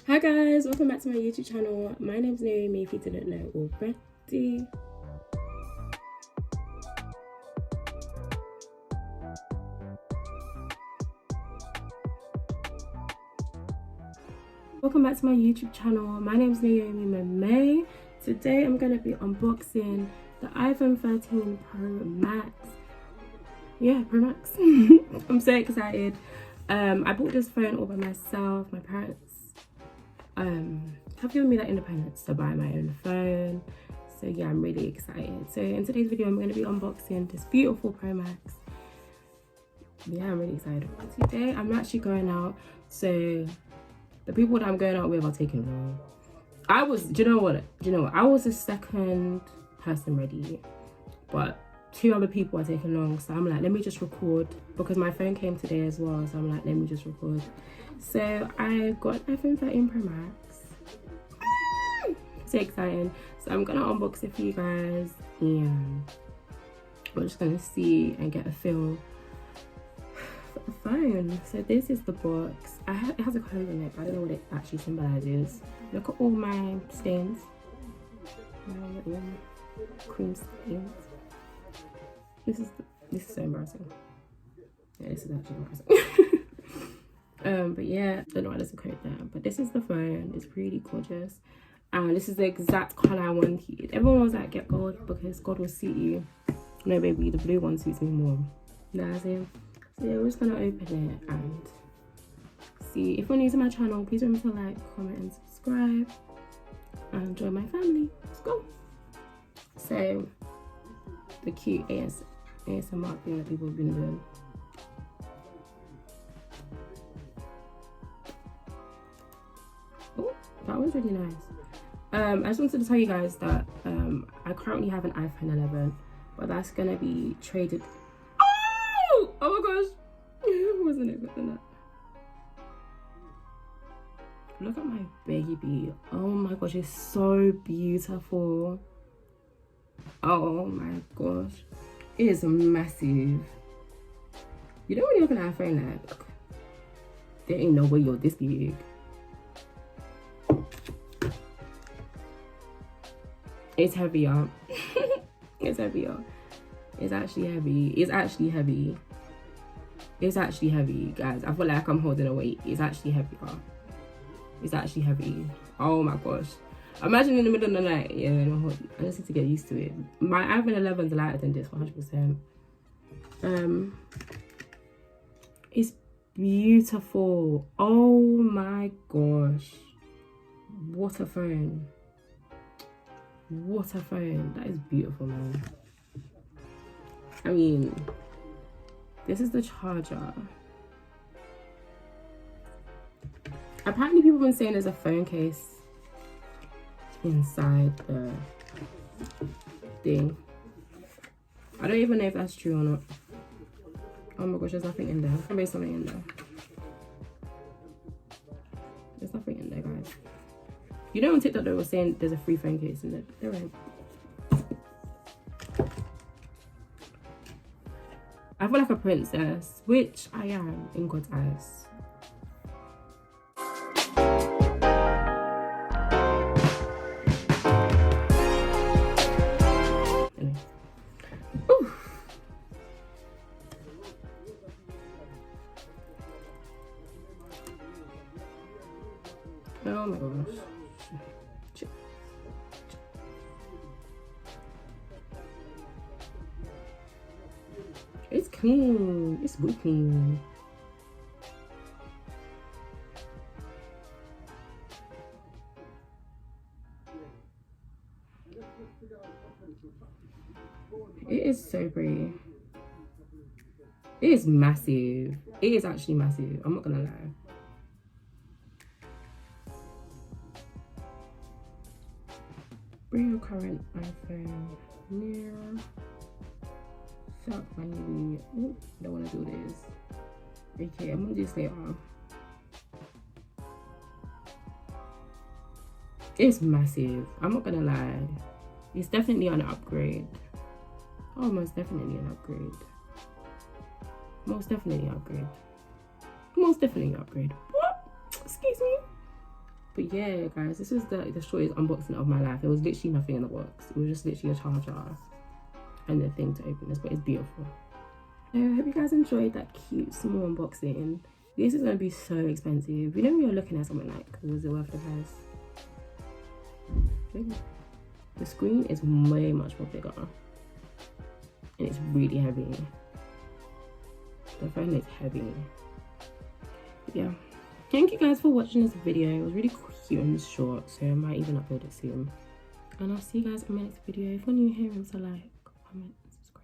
Hi guys, welcome back to my YouTube channel. My name's Naomi, if you didn't know already. Welcome back to my YouTube channel. My name's Naomi Mamae. Today I'm going to be unboxing the iPhone 13 Pro Max. Yeah, Pro Max. I'm so excited. I bought this phone all by myself. My parents have given me that independence to buy my own phone. So yeah, I'm really excited. So in today's video, I'm going to be unboxing this beautiful Pro Max. Yeah, I'm really excited. Today, I'm actually going out. So the people that I'm going out with are taking long. Do you know what? I was the second person ready, but 2 other people are taking long. So I'm like, let me just record, because my phone came today as well. So I'm like, let me just record. So I got iPhone 13 Pro Max. So exciting. So I'm gonna unbox it for you guys, and we're just gonna see and get a feel for the phone. So this is the box. It has a code in it, but I don't know what it actually symbolizes. Look at all my stains, my cream stains. This is so embarrassing. Yeah, this is actually embarrassing. But yeah, I don't know why there's a code there, but this is the phone. It's really gorgeous, and this is the exact color I wanted. Everyone was like, get gold because gold will suit you. No baby, the blue one suits me more. You know what I'm saying? So yeah, we're just gonna open it and see. If you're new to my channel, please remember to like, comment and subscribe and join my family. Let's go. So the cute ASMR thing that people have been doing. Oh, that was really nice. I just wanted to tell you guys that I currently have an iPhone 11, but that's gonna be traded. Oh my gosh, wasn't expecting that. Look at my baby. Oh my gosh, it's so beautiful. Oh my gosh, it is massive. You know when you're looking at a phone, like, there ain't no way you're this big. It's heavier. It's heavier. It's actually heavy. It's actually heavy. It's actually heavy, guys. I feel like I'm holding a weight. It's actually heavier. It's actually heavy. Oh my gosh. Imagine in the middle of the night. Yeah, I just need to get used to it. My iPhone 11 is lighter than this, 100%. It's beautiful. Oh my gosh. What a phone. What a phone. That is beautiful, man. I mean, this is the charger. Apparently people have been saying there's a phone case inside the thing. I don't even know if that's true or not. Oh my gosh, there's nothing in there. There's something in there. There's nothing in there, guys. You know on TikTok they were saying there's a free phone case in there. They're right. I feel like a princess, which I am in God's eyes. Anyway. Ooh. Oh my gosh. It's clean. It's good clean. It is so pretty. It is massive. It is actually massive. I'm not gonna lie. Bring your current iPhone near. Stop manually. Oh, don't want to do this. Okay, I'm gonna do this later. It's massive. I'm not gonna lie. It's definitely an upgrade. Oh, most definitely an upgrade. Most definitely an upgrade. Most definitely an upgrade. What? Excuse me? But yeah, guys, this was the shortest unboxing of my life. There was literally nothing in the box. It was just literally a charger and the thing to open this, but it's beautiful. So I hope you guys enjoyed that cute small unboxing. This is going to be so expensive. You know when you're looking at something like, was it worth the price? The screen is way much more bigger. And it's really heavy. The phone is heavy. Yeah. Thank you guys for watching this video. It was really cute and short, so I might even upload it soon. And I'll see you guys in my next video. If you're new here, remember to like, comment, and subscribe.